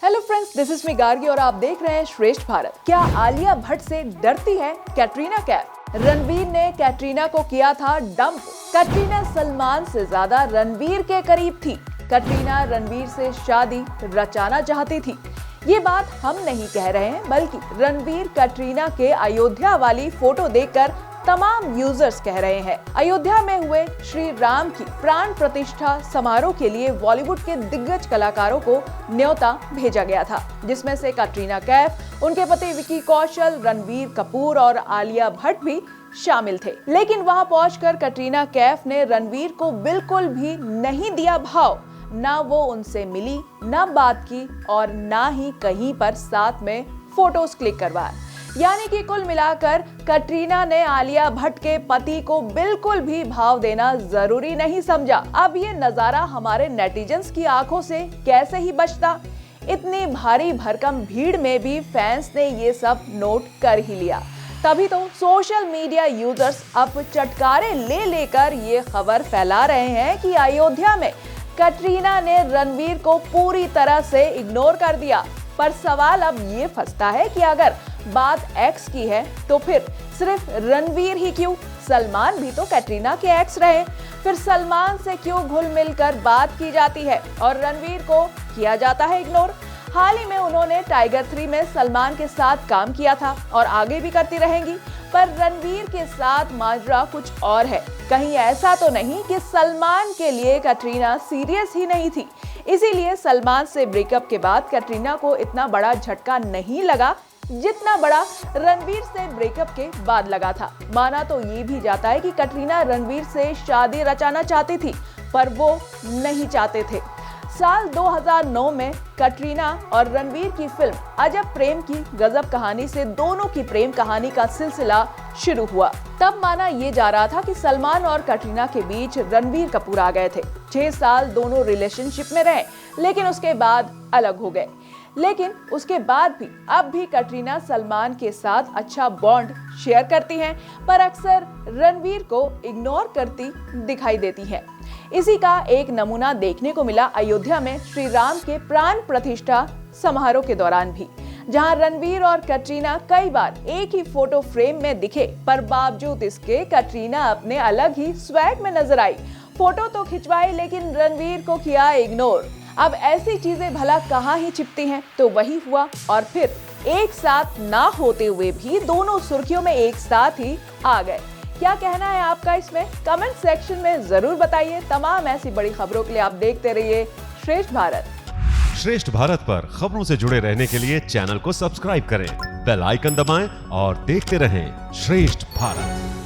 Hello friends, this is me Gargi और आप देख रहे हैं श्रेष्ठ भारत। क्या आलिया भट्ट से डरती है कैटरीना कैफ? रणवीर ने कैटरीना को किया था डंप। कैटरीना सलमान से ज्यादा रणवीर के करीब थी। कैटरीना रणवीर से शादी रचाना चाहती थी। ये बात हम नहीं कह रहे हैं, बल्कि रणवीर कैटरीना के अयोध्या वाली फोटो देखकर तमाम यूजर्स कह रहे हैं। अयोध्या में हुए श्री राम की प्राण प्रतिष्ठा समारोह के लिए बॉलीवुड के दिग्गज कलाकारों को न्योता भेजा गया था, जिसमें से कैटरीना कैफ, उनके पति विकी कौशल, रणबीर कपूर और आलिया भट्ट भी शामिल थे। लेकिन वहां पहुंचकर कैटरीना कैफ ने रणवीर को बिल्कुल भी नहीं दिया भाव। ना वो उनसे मिली, ना बात की और ना ही कहीं पर साथ में फोटोज क्लिक करवाया। यानी कि कुल मिलाकर कैटरीना ने आलिया भट्ट के पति को बिल्कुल भी भाव देना जरूरी नहीं समझा। अब ये नजारा हमारे नेटिजन्स की आंखों से कैसे ही बचता। इतनी भारी भरकम भीड़ में भी फैंस ने ये सब नोट कर ही लिया। तभी तो सोशल मीडिया यूजर्स अब चटकारे ले लेकर ये खबर फैला रहे हैं कि अयोध्या में कैटरीना ने रणवीर को पूरी तरह से इग्नोर कर दिया। पर सवाल अब ये फंसता है कि अगर बात एक्स की है तो फिर सिर्फ रणवीर ही क्यों? सलमान भी तो कैटरीना के एक्स रहे। फिर सलमान से क्यों घुल मिल कर बात की जाती है और रणवीर को किया जाता है इग्नोर? हाल ही में उन्होंने टाइगर 3 में सलमान के साथ काम किया था और आगे भी करती रहेंगी। पर रणवीर के साथ माजरा कुछ और है। कहीं ऐसा तो नहीं कि सलमान के लिए कैटरीना सीरियस ही नहीं थी, इसीलिए सलमान से ब्रेकअप के बाद कैटरीना को इतना बड़ा झटका नहीं लगा जितना बड़ा रणवीर से ब्रेकअप के बाद लगा था। माना तो ये भी जाता है कि कैटरीना रणवीर से शादी रचाना चाहती थी, पर वो नहीं चाहते थे। साल 2009 में कैटरीना और रणवीर की फिल्म अजब प्रेम की गजब कहानी से दोनों की प्रेम कहानी का सिलसिला शुरू हुआ। तब माना ये जा रहा था कि सलमान और कैटरीना के बीच रणवीर कपूर आ गए थे। 6 साल दोनों रिलेशनशिप में रहे, लेकिन उसके बाद अलग हो गए। लेकिन उसके बाद भी अब भी कैटरीना सलमान के साथ अच्छा बॉन्ड शेयर करती हैं, पर अक्सर रणवीर को इग्नोर करती दिखाई देती हैं। इसी का एक नमूना देखने को मिला अयोध्या में श्री राम के प्राण प्रतिष्ठा समारोह के दौरान भी, जहां रणवीर और कैटरीना कई बार एक ही फोटो फ्रेम में दिखे, पर बावजूद इसके कैटरीना अपने अलग ही स्वैग में नजर आई। फोटो तो खिंचवाई, लेकिन रणवीर को किया इग्नोर। अब ऐसी चीजें भला कहाँ ही छिपती हैं? तो वही हुआ, और फिर एक साथ ना होते हुए भी दोनों सुर्खियों में एक साथ ही आ गए। क्या कहना है आपका इसमें? कमेंट सेक्शन में जरूर बताइए। तमाम ऐसी बड़ी खबरों के लिए आप देखते रहिए श्रेष्ठ भारत। श्रेष्ठ भारत पर खबरों से जुड़े रहने के लिए चैनल को सब्सक्राइब करें, बेल आइकन दबाएं और देखते रहें श्रेष्ठ भारत।